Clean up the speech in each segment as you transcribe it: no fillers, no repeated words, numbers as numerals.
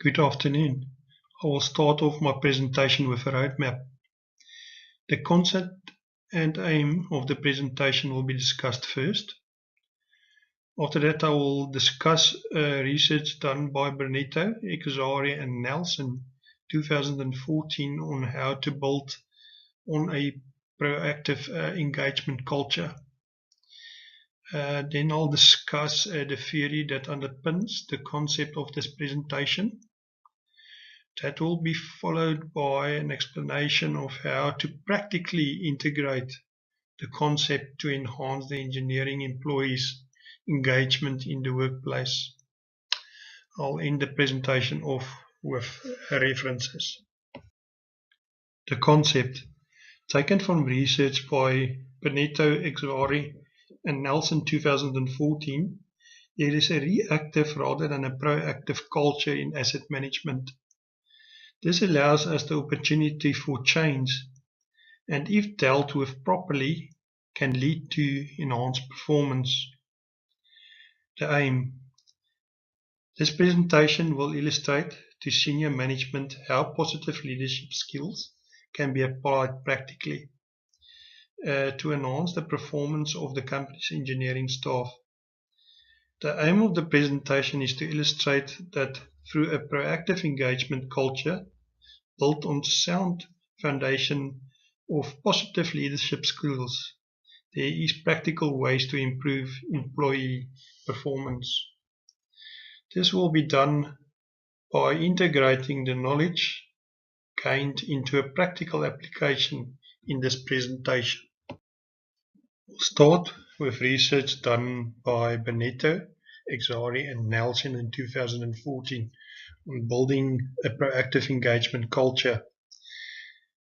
Good afternoon. I will start off my presentation with a roadmap. The concept and aim of the presentation will be discussed first. After that, I will discuss research done by Benito, Exari and Nelson 2014 on how to build on a proactive engagement culture. Then I'll discuss the theory that underpins the concept of this presentation. That will be followed by an explanation of how to practically integrate the concept to enhance the engineering employees' engagement in the workplace. I'll end the presentation off with references. The concept, taken from research by Benito, Exari and Nelson 2014, there is a reactive rather than a proactive culture in asset management. This allows us the opportunity for change and, if dealt with properly, can lead to enhanced performance. The aim. This presentation will illustrate to senior management how positive leadership skills can be applied practically to enhance the performance of the company's engineering staff. The aim of the presentation is to illustrate that through a proactive engagement culture built on sound foundation of positive leadership skills, there is practical ways to improve employee performance. This will be done by integrating the knowledge gained into a practical application in this presentation. We'll start with research done by Benito, Exari and Nelson in 2014 on building a proactive engagement culture.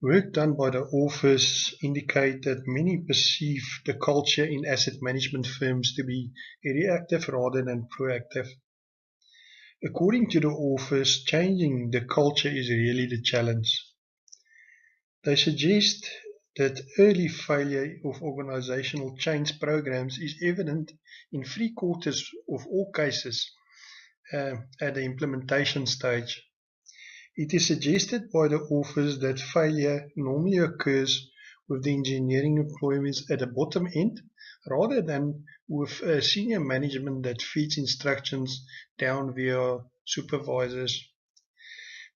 Work done by the authors indicate that many perceive the culture in asset management firms to be reactive rather than proactive. According to the authors, changing the culture is really the challenge. They suggest that early failure of organizational change programs is evident in 3/4 of all cases at the implementation stage. It is suggested by the authors that failure normally occurs with the engineering employees at the bottom end rather than with senior management that feeds instructions down via supervisors.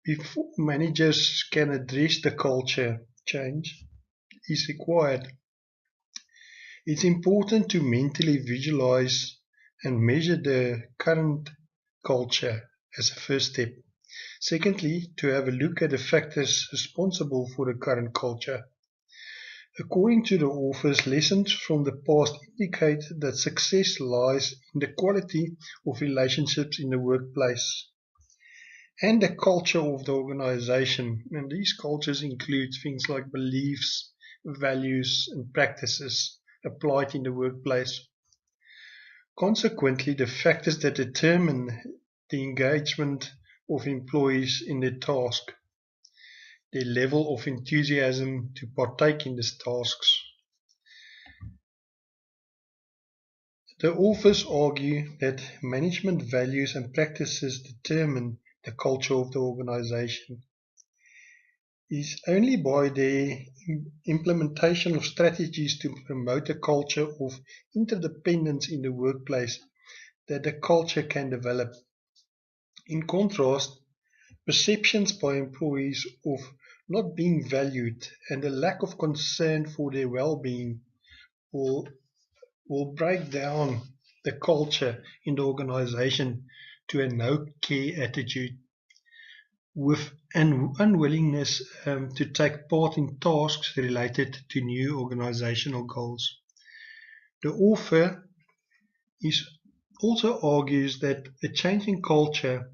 Before managers can address the culture change is required, it's important to mentally visualize and measure the current culture as a first step. Secondly, to have a look at the factors responsible for the current culture. According to the authors, lessons from the past indicate that success lies in the quality of relationships in the workplace and the culture of the organization. And these cultures include things like beliefs, values, and practices applied in the workplace. Consequently, the factors that determine the engagement of employees in their task, their level of enthusiasm to partake in these tasks. The authors argue that management values and practices determine the culture of the organization. It is only by the implementation of strategies to promote a culture of interdependence in the workplace that the culture can develop. In contrast, perceptions by employees of not being valued and a lack of concern for their well-being will break down the culture in the organization to a no-care attitude with an unwillingness to take part in tasks related to new organizational goals. The author also argues that a changing culture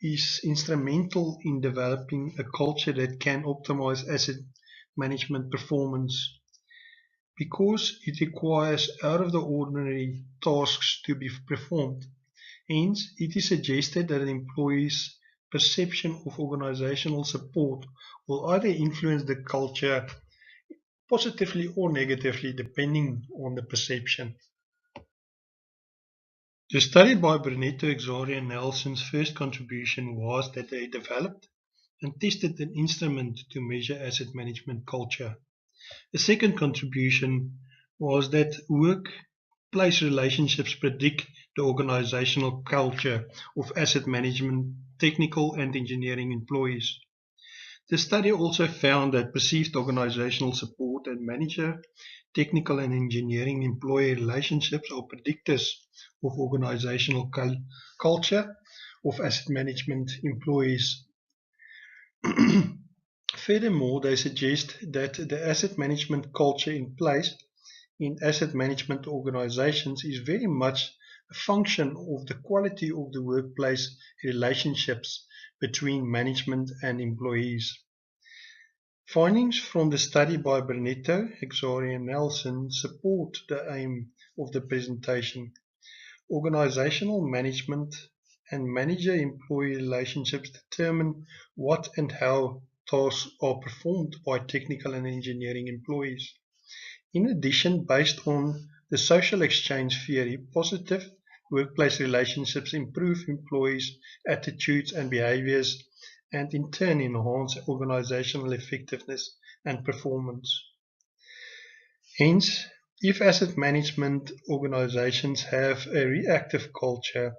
is instrumental in developing a culture that can optimize asset management performance because it requires out of the ordinary tasks to be performed. Hence, it is suggested that an employee's perception of organizational support will either influence the culture positively or negatively depending on the perception. The study by Brunetto, Exari and Nelson's first contribution was that they developed and tested an instrument to measure asset management culture. The second contribution was that workplace relationships predict the organizational culture of asset management, technical and engineering employees. The study also found that perceived organizational support and manager, technical and engineering employee relationships are predictors of organizational culture of asset management employees. Furthermore, they suggest that the asset management culture in place in asset management organizations is very much a function of the quality of the workplace relationships between management and employees. Findings from the study by Brunetto, Exari and Nelson support the aim of the presentation. Organizational management and manager-employee relationships determine what and how tasks are performed by technical and engineering employees. In addition, based on the social exchange theory, positive workplace relationships improve employees' attitudes and behaviors and in turn enhance organizational effectiveness and performance. Hence, if asset management organizations have a reactive culture,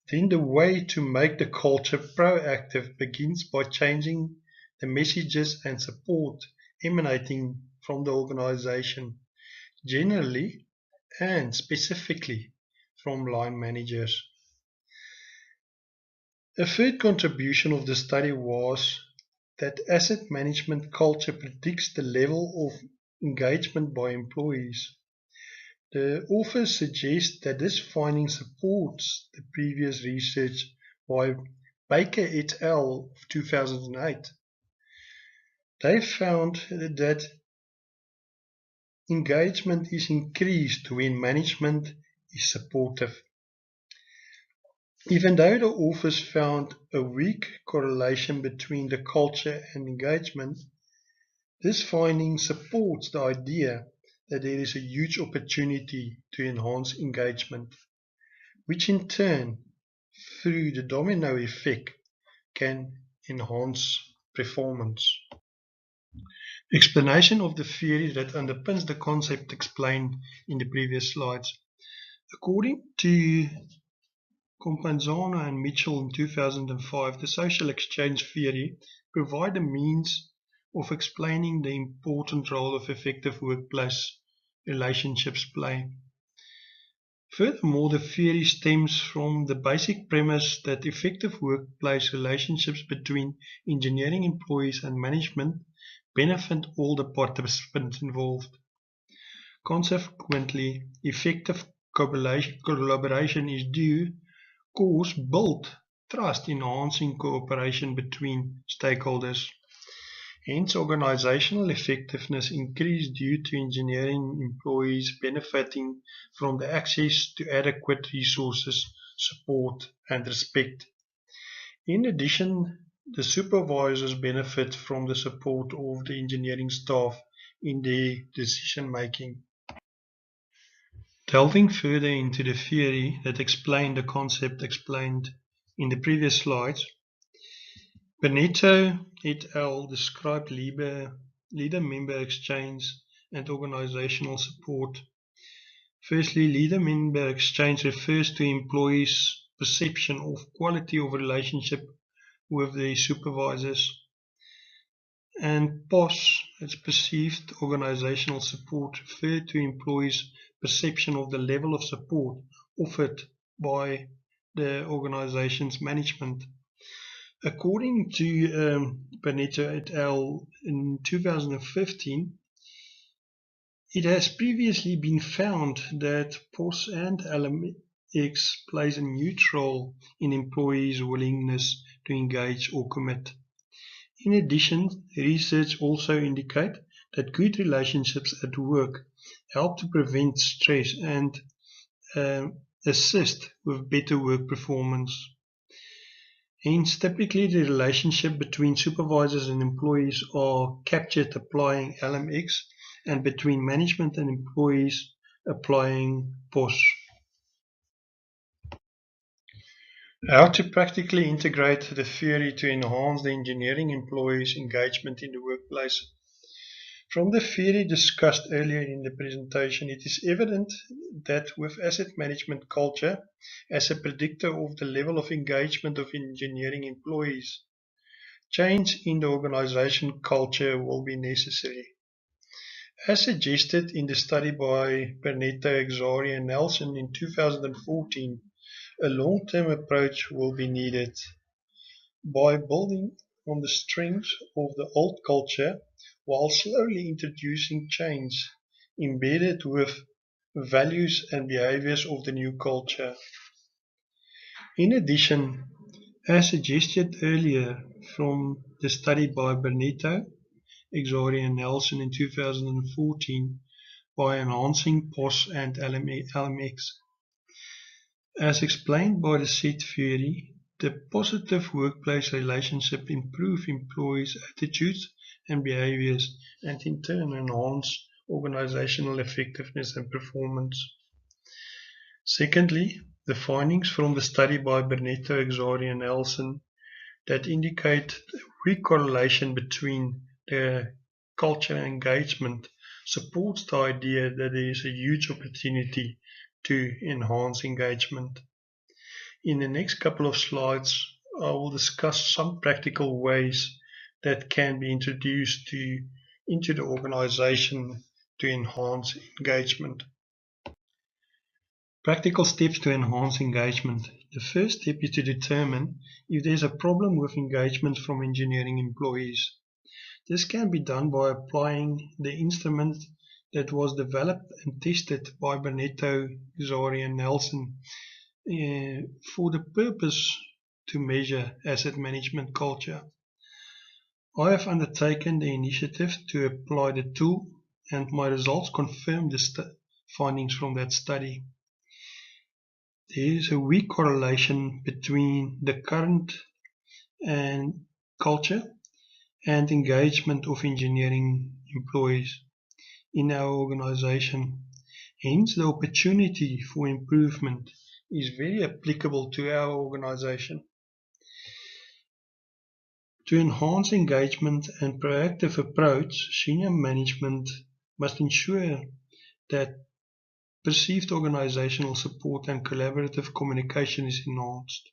then the way to make the culture proactive begins by changing the messages and support emanating from the organization, generally and specifically from line managers. A third contribution of the study was that asset management culture predicts the level of engagement by employees. The authors suggest that this finding supports the previous research by Baker et al. Of 2008. They found that engagement is increased when management is supportive. Even though the authors found a weak correlation between the culture and engagement, this finding supports the idea that there is a huge opportunity to enhance engagement, which in turn, through the domino effect, can enhance performance. Explanation of the theory that underpins the concept explained in the previous slides. According to Companzano and Mitchell in 2005, the social exchange theory provides a means of explaining the important role of effective workplace relationships play. Furthermore, the theory stems from the basic premise that effective workplace relationships between engineering employees and management benefit all the participants involved. Consequently, effective collaboration is due course build trust, enhancing cooperation between stakeholders. Hence, organizational effectiveness increased due to engineering employees benefiting from the access to adequate resources, support, and respect. In addition, the supervisors benefit from the support of the engineering staff in their decision making. Delving further into the theory that explained the concept explained in the previous slides, Benetto et al. Described leader-member exchange and organizational support. Firstly, leader-member exchange refers to employees' perception of quality of relationship with their supervisors, and POS, its perceived organizational support, refer to employees' perception of the level of support offered by the organization's management. According to Benetto et al. In 2015, it has previously been found that POS and LMX plays a huge role in employees' willingness to engage or commit. In addition, research also indicates that good relationships at work help to prevent stress and assist with better work performance. Hence, typically the relationship between supervisors and employees are captured applying LMX and between management and employees applying POS. How to practically integrate the theory to enhance the engineering employees' engagement in the workplace. From the theory discussed earlier in the presentation, it is evident that with asset management culture as a predictor of the level of engagement of engineering employees, change in the organization culture will be necessary. As suggested in the study by Bernetto, Exari and Nelson in 2014, a long-term approach will be needed. By building on the strengths of the old culture while slowly introducing change embedded with values and behaviors of the new culture. In addition, as suggested earlier from the study by Bernetto, Exari and Nelson in 2014, by enhancing POS and LMX. As explained by the set theory, the positive workplace relationship improve employees' attitudes and behaviors and in turn enhance organizational effectiveness and performance. Secondly, the findings from the study by Bernetto, Exari and Nelson that indicate a weak correlation between the culture and engagement supports the idea that there is a huge opportunity to enhance engagement. In the next couple of slides, I will discuss some practical ways that can be introduced into the organization to enhance engagement. Practical steps to enhance engagement. The first step is to determine if there is a problem with engagement from engineering employees. This can be done by applying the instrument that was developed and tested by Bernetto, Exari and Nelson for the purpose to measure asset management culture. I have undertaken the initiative to apply the tool and my results confirm the findings from that study. There is a weak correlation between the current and culture and engagement of engineering employees in our organization. Hence, the opportunity for improvement is very applicable to our organization. To enhance engagement and proactive approach, senior management must ensure that perceived organizational support and collaborative communication is enhanced.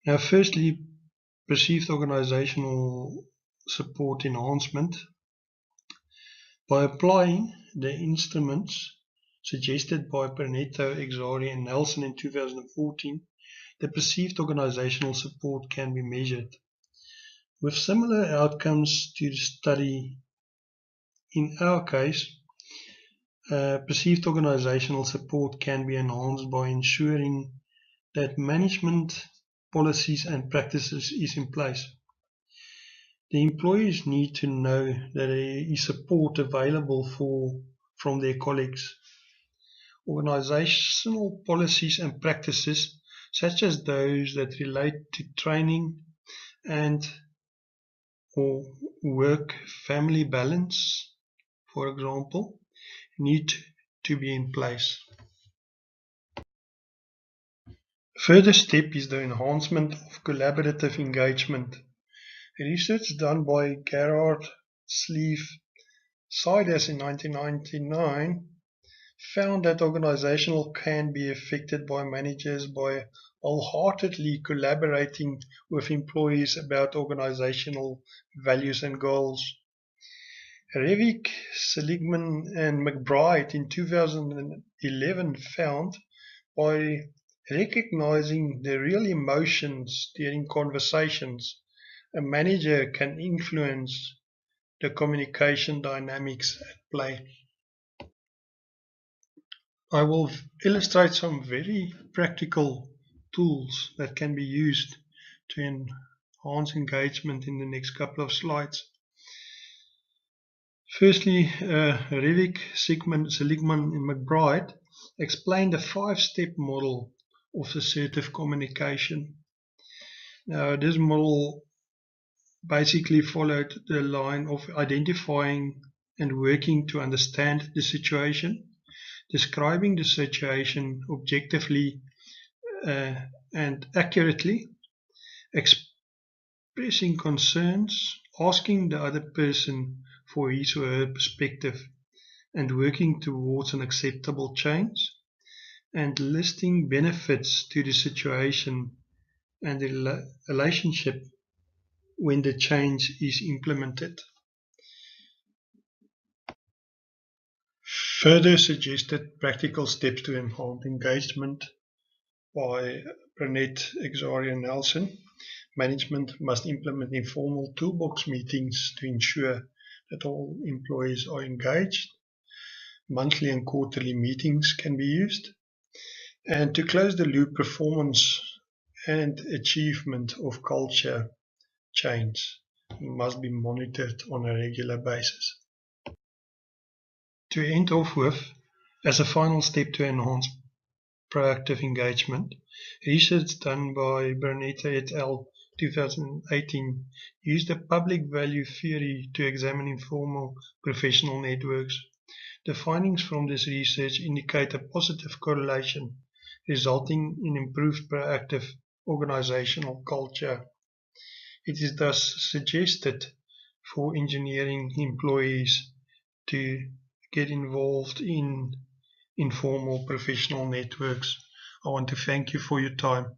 Now, firstly, perceived organizational support enhancement. By applying the instruments suggested by Bernetto, Exari and Nelson in 2014, the perceived organizational support can be measured. With similar outcomes to the study, in our case, perceived organizational support can be enhanced by ensuring that management policies and practices is in place. The employees need to know that there is support available from their colleagues. Organizational policies and practices, such as those that relate to training and or work-family balance, for example, need to be in place. Further step is the enhancement of collaborative engagement. Research done by Gerhard Sleeve-Siders in 1999 found that organizational can be affected by managers by wholeheartedly collaborating with employees about organizational values and goals. Revick, Seligman and McBride in 2011 found by recognizing the real emotions during conversations, a manager can influence the communication dynamics at play. I will illustrate some very practical tools that can be used to enhance engagement in the next couple of slides. Firstly, Revick, Seligman and McBride explained the 5-step model of assertive communication. Now, this model basically followed the line of identifying and working to understand the situation, describing the situation objectively and accurately, expressing concerns, asking the other person for his or her perspective, and working towards an acceptable change, and listing benefits to the situation and the relationship when the change is implemented. Further suggested practical steps to enhance engagement by Burnett, Exari and Nelson. Management must implement informal toolbox meetings to ensure that all employees are engaged. Monthly and quarterly meetings can be used. And to close the loop, performance and achievement of culture change must be monitored on a regular basis. To end off with, as a final step to enhance proactive engagement, research done by Burnett et al. 2018 used the public value theory to examine informal professional networks. The findings from this research indicate a positive correlation resulting in improved proactive organizational culture. It is thus suggested for engineering employees to get involved in informal professional networks. I want to thank you for your time.